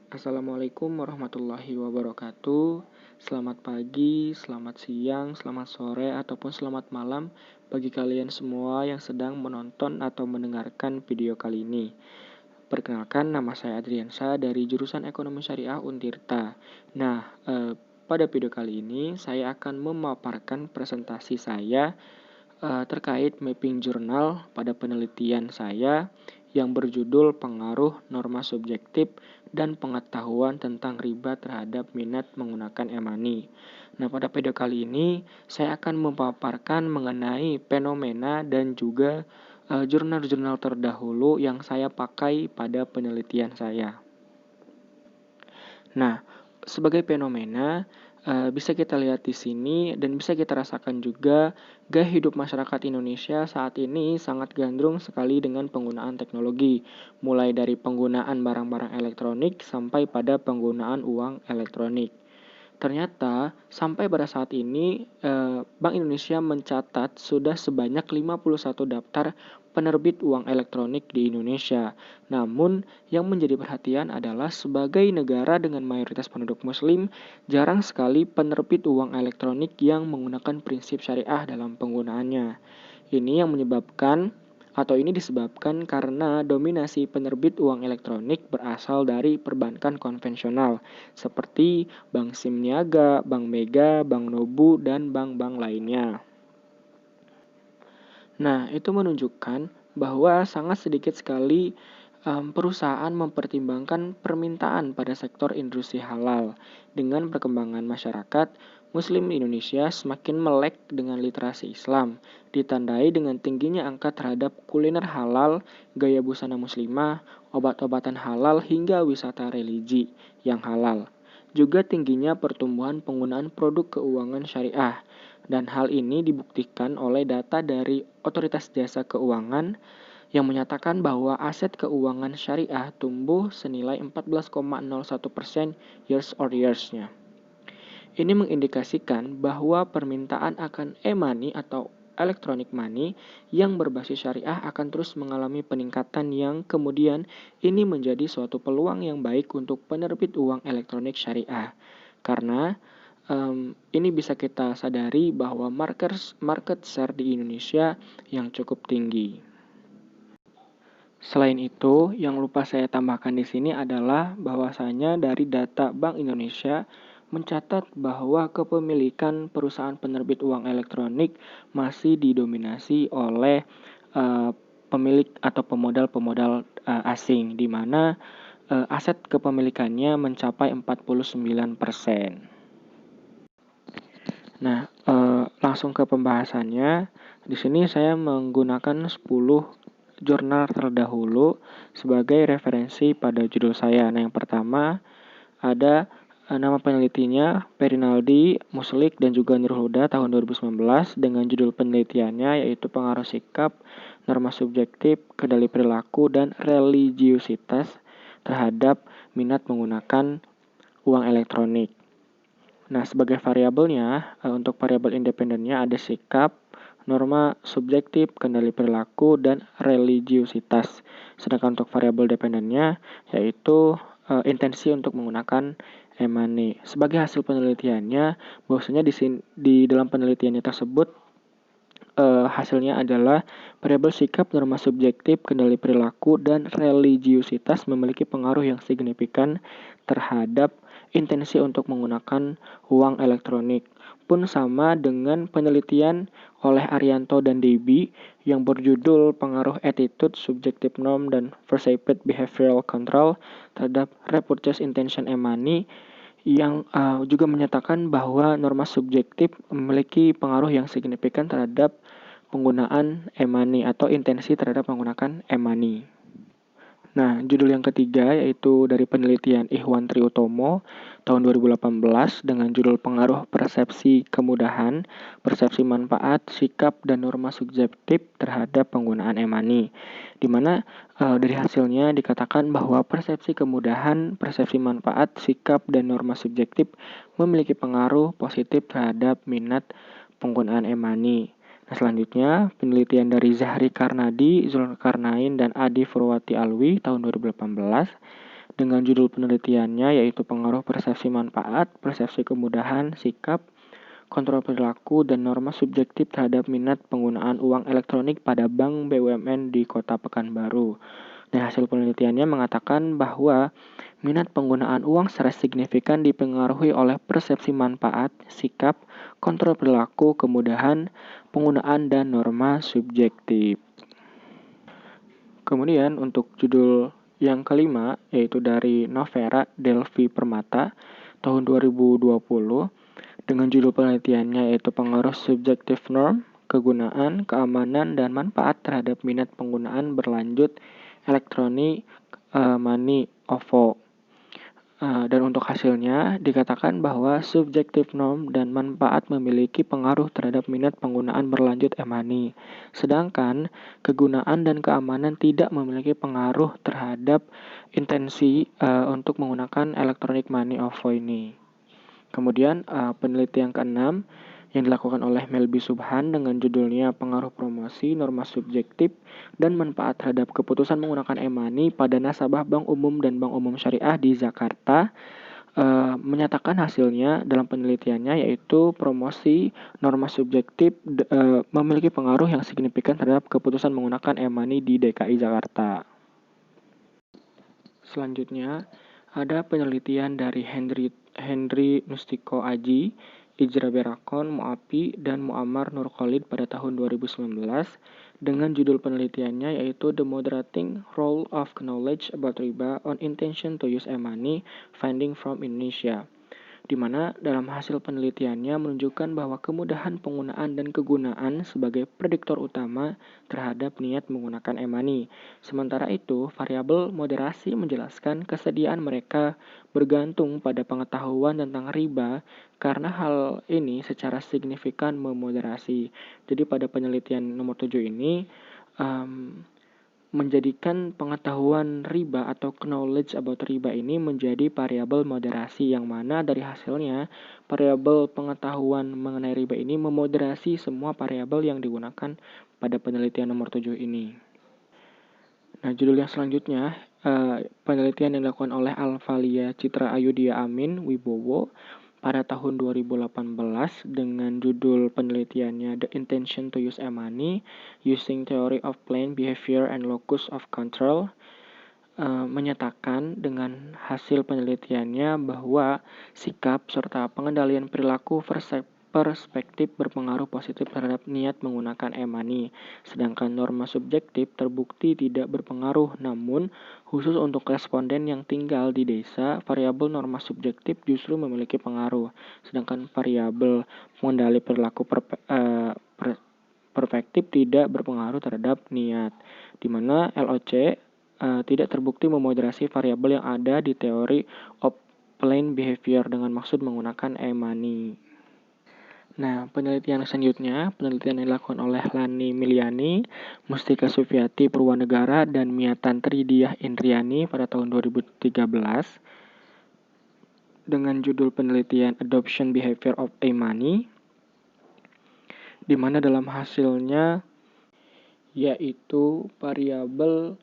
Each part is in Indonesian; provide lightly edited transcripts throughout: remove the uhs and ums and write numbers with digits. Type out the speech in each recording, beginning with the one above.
Assalamualaikum warahmatullahi wabarakatuh. Selamat pagi, selamat siang, selamat sore, ataupun selamat malam bagi kalian semua yang sedang menonton atau mendengarkan video kali ini. Perkenalkan, nama saya Adriansa dari jurusan Ekonomi Syariah Untirta. Pada video kali ini saya akan memaparkan presentasi saya terkait mapping jurnal pada penelitian saya yang berjudul Pengaruh Norma Subjektif dan Pengetahuan tentang Riba terhadap Minat Menggunakan e-money. Nah, pada video kali ini saya akan memaparkan mengenai fenomena dan juga jurnal-jurnal terdahulu yang saya pakai pada penelitian saya. Nah, sebagai fenomena bisa kita lihat di sini dan bisa kita rasakan juga gaya hidup masyarakat Indonesia saat ini sangat gandrung sekali dengan penggunaan teknologi, mulai dari penggunaan barang-barang elektronik sampai pada penggunaan uang elektronik. Ternyata sampai pada saat ini Bank Indonesia mencatat sudah sebanyak 51 daftar penerbit uang elektronik di Indonesia. Namun yang menjadi perhatian adalah sebagai negara dengan mayoritas penduduk muslim, jarang sekali penerbit uang elektronik yang menggunakan prinsip syariah dalam penggunaannya. Ini disebabkan karena dominasi penerbit uang elektronik berasal dari perbankan konvensional seperti Bank SIM Niaga, Bank Mega, Bank Nobu, dan bank-bank lainnya. Nah, itu menunjukkan bahwa sangat sedikit sekali perusahaan mempertimbangkan permintaan pada sektor industri halal. Dengan perkembangan masyarakat, Muslim Indonesia semakin melek dengan literasi Islam, ditandai dengan tingginya angka terhadap kuliner halal, gaya busana muslimah, obat-obatan halal, hingga wisata religi yang halal. Juga tingginya pertumbuhan penggunaan produk keuangan syariah, dan hal ini dibuktikan oleh data dari Otoritas Jasa Keuangan yang menyatakan bahwa aset keuangan syariah tumbuh senilai 14,01% year-on-year-nya. Ini mengindikasikan bahwa permintaan akan e-money atau electronic money yang berbasis syariah akan terus mengalami peningkatan yang kemudian ini menjadi suatu peluang yang baik untuk penerbit uang elektronik syariah. Karena ini bisa kita sadari bahwa market share di Indonesia yang cukup tinggi. Selain itu, yang lupa saya tambahkan di sini adalah bahwasanya dari data Bank Indonesia mencatat bahwa kepemilikan perusahaan penerbit uang elektronik masih didominasi oleh pemilik atau pemodal-pemodal asing, di mana aset kepemilikannya mencapai 49%. Nah, langsung ke pembahasannya. Di sini saya menggunakan 10 jurnal terdahulu sebagai referensi pada judul saya. Nah, yang pertama ada nama penelitinya Perinaldi, Muslik, dan juga Nurul Huda tahun 2019 dengan judul penelitiannya yaitu pengaruh sikap, norma subjektif, kendali perilaku, dan religiusitas terhadap minat menggunakan uang elektronik. Nah, sebagai variabelnya, untuk variabel independennya ada sikap, norma subjektif, kendali perilaku, dan religiusitas. Sedangkan untuk variabel dependennya yaitu intensi untuk menggunakan e-money. Sebagai hasil penelitiannya, bahwasanya di dalam penelitiannya tersebut hasilnya adalah variabel sikap, norma subjektif, kendali perilaku, dan religiusitas memiliki pengaruh yang signifikan terhadap intensi untuk menggunakan uang elektronik. Pun sama dengan penelitian oleh Arianto dan Debbie yang berjudul Pengaruh Attitude, Subjective Norm, dan Perceived Behavioral Control terhadap Repurchase Intention e-money yang juga menyatakan bahwa norma subjektif memiliki pengaruh yang signifikan terhadap penggunaan e-money atau intensi terhadap menggunakan e-money. Nah, judul yang ketiga yaitu dari penelitian Ikhwan Triutomo tahun 2018 dengan judul Pengaruh Persepsi Kemudahan, Persepsi Manfaat, Sikap, dan Norma Subjektif terhadap Penggunaan e-money. Di mana dari hasilnya dikatakan bahwa persepsi kemudahan, persepsi manfaat, sikap, dan norma subjektif memiliki pengaruh positif terhadap minat penggunaan e-money. Nah, selanjutnya, penelitian dari Zahri Karnadi, Zulkarnain, dan Adi Furwati Alwi tahun 2018 dengan judul penelitiannya yaitu pengaruh persepsi manfaat, persepsi kemudahan, sikap, kontrol perilaku, dan norma subjektif terhadap minat penggunaan uang elektronik pada bank BUMN di Kota Pekanbaru. Dan hasil penelitiannya mengatakan bahwa minat penggunaan uang secara signifikan dipengaruhi oleh persepsi manfaat, sikap, kontrol perilaku, kemudahan, penggunaan, dan norma subjektif. Kemudian untuk judul yang kelima yaitu dari Novera Delvi Permata tahun 2020 dengan judul penelitiannya yaitu pengaruh subjektif norm, kegunaan, keamanan, dan manfaat terhadap minat penggunaan berlanjut elektronik money OVO. Dan untuk hasilnya dikatakan bahwa subjektif norm dan manfaat memiliki pengaruh terhadap minat penggunaan berlanjut e-money. Sedangkan kegunaan dan keamanan tidak memiliki pengaruh terhadap intensi untuk menggunakan electronic money OVO ini. Kemudian penelitian keenam yang dilakukan oleh Melby Subhan dengan judulnya Pengaruh Promosi, Norma Subjektif, dan Manfaat Terhadap Keputusan Menggunakan e-money pada Nasabah Bank Umum dan Bank Umum Syariah di Jakarta menyatakan hasilnya dalam penelitiannya yaitu promosi norma subjektif memiliki pengaruh yang signifikan terhadap keputusan menggunakan e-money di DKI Jakarta. Selanjutnya ada penelitian dari Henry Nustiko Aji, Ijra Berakon, Muapi, dan Muammar Nur Khalid pada tahun 2019 dengan judul penelitiannya yaitu The Moderating Role of Knowledge About Riba on Intention to Use E-Money Finding from Indonesia, di mana dalam hasil penelitiannya menunjukkan bahwa kemudahan penggunaan dan kegunaan sebagai prediktor utama terhadap niat menggunakan e-money. Sementara itu, variabel moderasi menjelaskan kesediaan mereka bergantung pada pengetahuan tentang riba karena hal ini secara signifikan memoderasi. Jadi pada penelitian nomor 7 ini menjadikan pengetahuan riba atau knowledge about riba ini menjadi variabel moderasi yang mana dari hasilnya variabel pengetahuan mengenai riba ini memoderasi semua variabel yang digunakan pada penelitian nomor 7 ini. Nah, judul yang selanjutnya penelitian yang dilakukan oleh Alvalia Citra Ayudia Amin Wibowo pada tahun 2018 dengan judul penelitiannya The Intention to Use E-Money Using Theory of Planned Behavior and Locus of Control menyatakan dengan hasil penelitiannya bahwa sikap serta pengendalian perilaku perspektif berpengaruh positif terhadap niat menggunakan e-money, sedangkan norma subjektif terbukti tidak berpengaruh. Namun, khusus untuk responden yang tinggal di desa, variabel norma subjektif justru memiliki pengaruh, sedangkan variabel pengendali perilaku perspektif tidak berpengaruh terhadap niat, di mana LOC tidak terbukti memoderasi variabel yang ada di teori of planned behavior dengan maksud menggunakan e-money. Nah, penelitian selanjutnya, penelitian yang dilakukan oleh Lani Miliani, Mustika Sufiati Purwanegara, dan Miatan Tridiah Indriani pada tahun 2013 dengan judul penelitian Adoption Behavior of E-Money, di mana dalam hasilnya yaitu variabel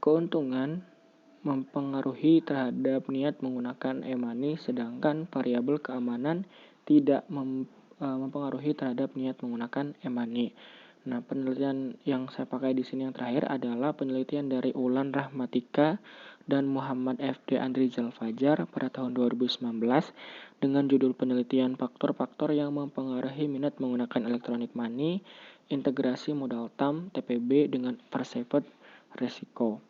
keuntungan mempengaruhi terhadap niat menggunakan e-money, sedangkan variabel keamanan tidak mempengaruhi terhadap niat menggunakan e-money. Nah, penelitian yang saya pakai di sini yang terakhir adalah penelitian dari Ulan Rahmatika dan Muhammad FD Andrizal Fajar pada tahun 2019 dengan judul penelitian faktor-faktor yang mempengaruhi minat menggunakan electronic money, integrasi modal TAM, TPB dengan perceived resiko.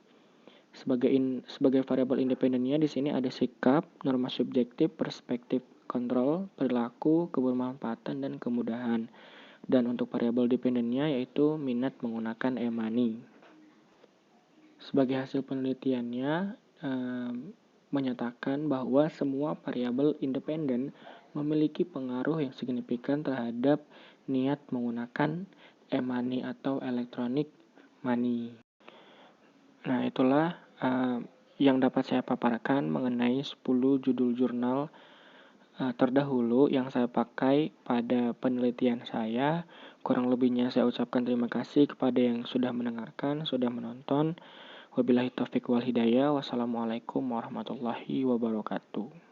Sebagai variabel independennya di sini ada sikap, norma subjektif, perspektif kontrol, perilaku, kebermanfaatan, dan kemudahan. Dan untuk variabel dependennya yaitu minat menggunakan e-money. Sebagai hasil penelitiannya menyatakan bahwa semua variabel independen memiliki pengaruh yang signifikan terhadap niat menggunakan e-money atau electronic money. Nah, itulah yang dapat saya paparkan mengenai 10 judul jurnal terdahulu yang saya pakai pada penelitian saya. Kurang lebihnya saya ucapkan terima kasih kepada yang sudah mendengarkan, sudah menonton. Wabillahi taufiq wal hidayah. Wassalamualaikum warahmatullahi wabarakatuh.